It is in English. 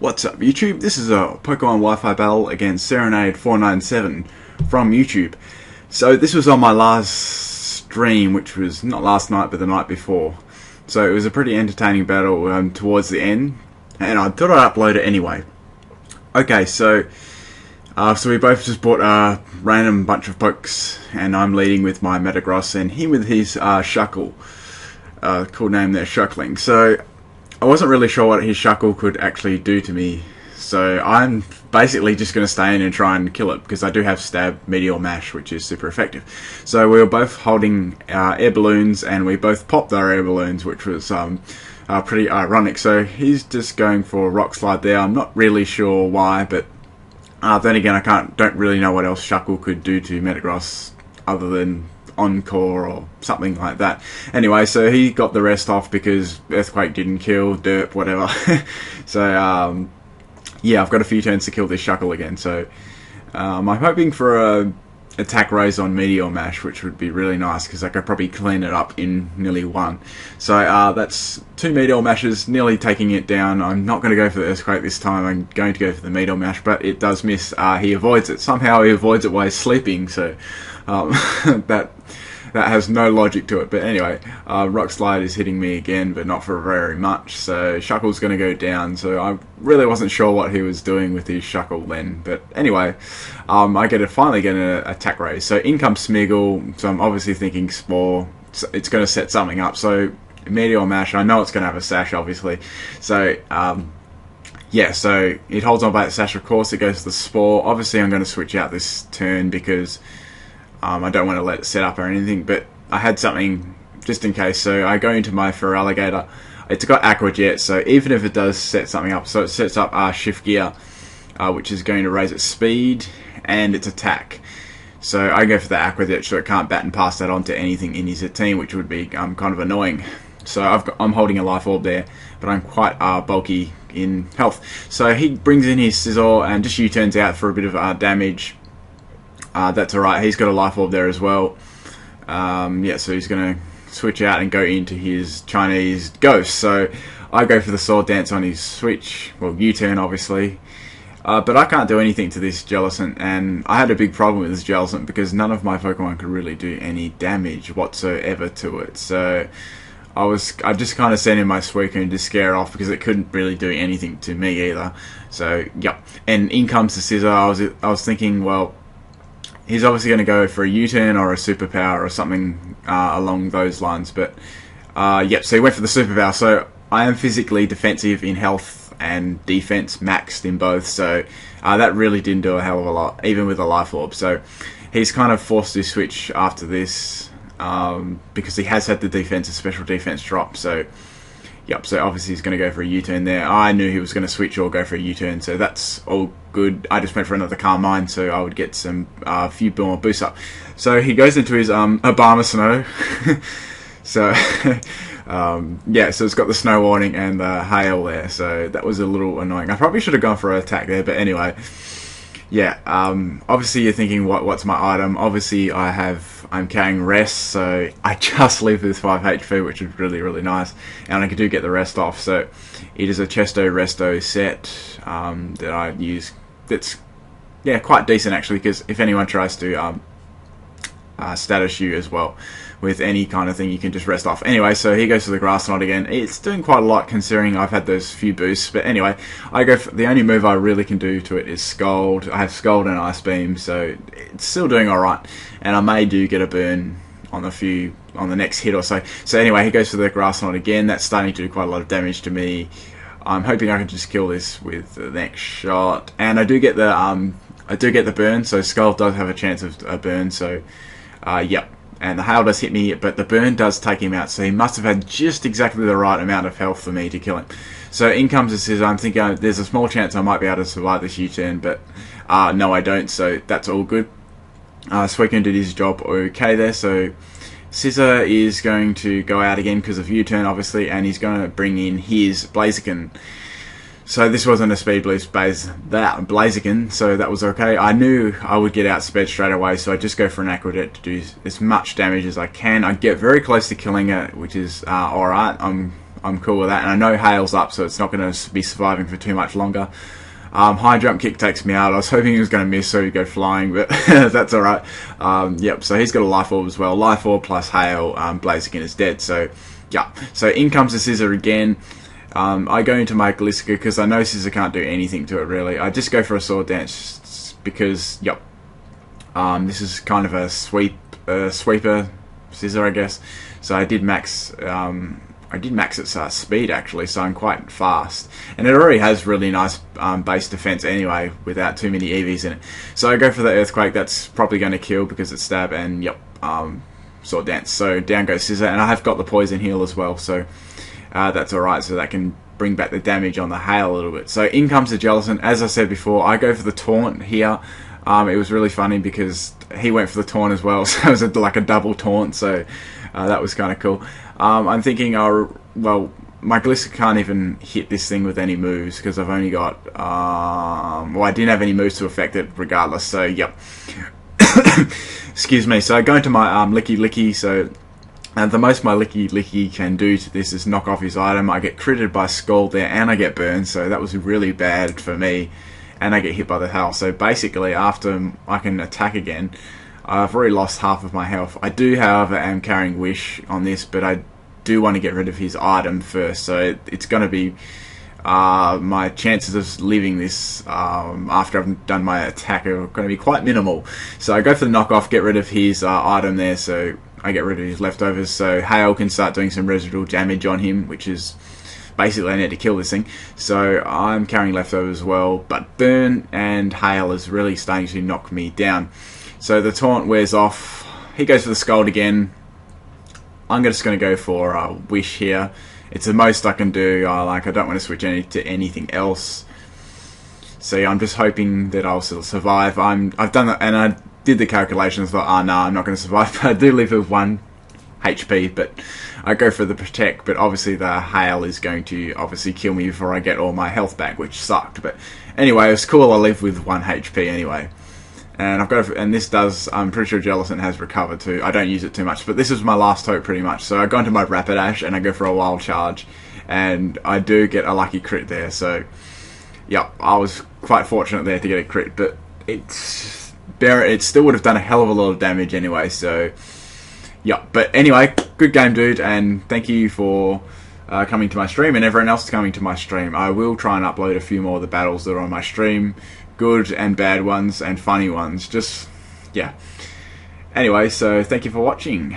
What's up YouTube? This is a Pokemon Wi-Fi battle against serenade497 from YouTube. So this was on my last stream, which was not last night but the night before. So it was a pretty entertaining battle towards the end, and I thought I'd upload it anyway. Okay, so we both just bought a random bunch of pokes, and I'm leading with my Metagross and he with his Shuckle. Cool name there, Shuckling. So I wasn't really sure what his Shuckle could actually do to me, so I'm basically just going to stay in and try and kill it, because I do have Stab, Meteor, Mash, which is super effective. So we were both holding air balloons, and we both popped our air balloons, which was pretty ironic. So he's just going for Rock Slide there. I'm not really sure why, but then again, I don't really know what else Shuckle could do to Metagross other than Encore or something like that. Anyway, so he got the rest off because Earthquake didn't kill, Derp, whatever. So yeah, I've got a few turns to kill this Shuckle again. So I'm hoping for a attack raise on Meteor Mash, which would be really nice because I could probably clean it up in nearly one. So that's 2 Meteor Mashes, nearly taking it down. I'm not going to go for the Earthquake this time. I'm going to go for the Meteor Mash, but it does miss. He avoids it. Somehow he avoids it while he's sleeping, so that has no logic to it. But anyway, Rock Slide is hitting me again, but not for very much. So Shuckle's going to go down. So I really wasn't sure what he was doing with his Shuckle then. But anyway, I finally get an attack raise. So in comes Smeagol. So I'm obviously thinking Spore. It's going to set something up. So Meteor Mash. I know it's going to have a Sash, obviously. So yeah, so it holds on by its Sash, of course. It goes to the Spore. Obviously, I'm going to switch out this turn because I don't want to let it set up or anything, but I had something just in case. So I go into my Feraligatr. It's got Aqua Jet, so even if it does set something up, so it sets up Shift Gear, which is going to raise its speed and its attack. So I go for the Aqua Jet, so it can't bat and pass that on to anything in his team, which would be kind of annoying. So I'm holding a Life Orb there, but I'm quite bulky in health. So he brings in his Scizor and just U-turns out for a bit of damage. That's alright, he's got a Life Orb there as well. Yeah, so he's going to switch out and go into his Chinese Ghost. So I go for the Sword Dance on his switch, well, U-turn obviously. But I can't do anything to this Jellicent, and I had a big problem with this Jellicent because none of my Pokemon could really do any damage whatsoever to it. So I just kind of sent in my Suicune to scare it off because it couldn't really do anything to me either. So, yep. And in comes the Scizor. I was thinking, well, he's obviously going to go for a U-turn or a superpower or something along those lines. But, yep, so he went for the superpower. So I am physically defensive in health and defense, maxed in both. So that really didn't do a hell of a lot, even with a Life Orb. So he's kind of forced to switch after this because he has had the defense, a special defense drop. So, yep, so obviously he's going to go for a U-turn there. I knew he was going to switch or go for a U-turn, so that's all good. I just went for another Calm Mind, so I would get some few more boosts up. So he goes into his Obama Snow. So, yeah, so it's got the Snow Warning and the Hail there, so that was a little annoying. I probably should have gone for an attack there, but anyway. Yeah, obviously you're thinking, what's my item? Obviously I'm carrying Rest, so I just leave with 5 HP, which is really, really nice. And I do get the Rest off, so it is a Chesto Resto set that I use. That's, yeah, quite decent actually, because if anyone tries to status you as well with any kind of thing, you can just rest off. Anyway, so he goes to the Grass Knot again. It's doing quite a lot considering I've had those few boosts, but anyway, I go for the only move I really can do to it is Scald. I have Scald and Ice Beam, so it's still doing alright, and I may do get a burn on the next hit or so. So anyway, he goes for the Grass Knot again. That's starting to do quite a lot of damage to me. I'm hoping I can just kill this with the next shot, and I do get the burn, so Scald does have a chance of a burn, so yep. And the Hail does hit me, but the burn does take him out, so he must have had just exactly the right amount of health for me to kill him. So in comes the Scizor. I'm thinking there's a small chance I might be able to survive this U-turn, but no I don't, so that's all good. Suicune did his job okay there, so Scizor is going to go out again because of U-turn obviously, and he's going to bring in his Blaziken. So this wasn't a Speed Boost Blaziken, so that was okay. I knew I would get outsped straight away, so I just go for an Aqua Jet to do as much damage as I can. I get very close to killing it, which is alright. I'm I'm cool with that. And I know hail's up, so it's not going to be surviving for too much longer. High jump kick takes me out. I was hoping he was going to miss so he'd go flying, but that's alright. Yep, so he's got a life orb as well. Life orb plus hail, Blaziken is dead. So, yeah. So in comes the Scissor again. I go into my Galicica because I know Scissor can't do anything to it really. I just go for a Sword Dance because, yep. This is kind of a sweeper Scissor, I guess. So I did max its speed actually, so I'm quite fast, and it already has really nice base defense anyway, without too many EVs in it. So I go for the Earthquake. That's probably going to kill because it's stab, and yep, Sword Dance. So down goes Scissor, and I have got the Poison Heal as well, so that's alright. So that can bring back the damage on the hail a little bit. So in comes the Jellicent. As I said before, I go for the Taunt here. It was really funny because he went for the Taunt as well, so it was like a double Taunt. So that was kind of cool. I'm thinking, well, my Galicica can't even hit this thing with any moves because I've only got, well, I didn't have any moves to affect it regardless, so yep. Excuse me. So I go into my Licky Licky, so the most my Licky Licky can do to this is knock off his item. I get critted by Scald there, and I get burned, so that was really bad for me, and I get hit by the hail. So basically, after I can attack again, I've already lost half of my health. I do, however, am carrying Wish on this, but I do want to get rid of his item first, so it's going to be my chances of leaving this after I've done my attack are going to be quite minimal. So I go for the knockoff, get rid of his item there, so I get rid of his leftovers, so Hail can start doing some residual damage on him, which is basically I need to kill this thing. So I'm carrying leftovers as well, but Burn and Hail is really starting to knock me down. So the Taunt wears off. He goes for the Scald again. I'm just going to go for Wish here. It's the most I can do. I don't want to switch to anything else. So yeah, I'm just hoping that I'll still survive. I've done that, and I did the calculations. Thought, no, I'm not going to survive. But I do live with 1 HP. But I go for the Protect. But obviously the Hail is going to obviously kill me before I get all my health back, which sucked. But anyway, it's cool. I live with 1 HP anyway. And I've got, and this does, I'm pretty sure Jellicent has recovered too. I don't use it too much, but this is my last hope pretty much. So I go into my Rapidash and I go for a Wild Charge, and I do get a lucky crit there. So, yeah, I was quite fortunate there to get a crit, but it still would have done a hell of a lot of damage anyway. So, yeah, but anyway, good game, dude, and thank you for coming to my stream, and everyone else coming to my stream. I will try and upload a few more of the battles that are on my stream. Good and bad ones and funny ones, just, yeah. Anyway, so thank you for watching.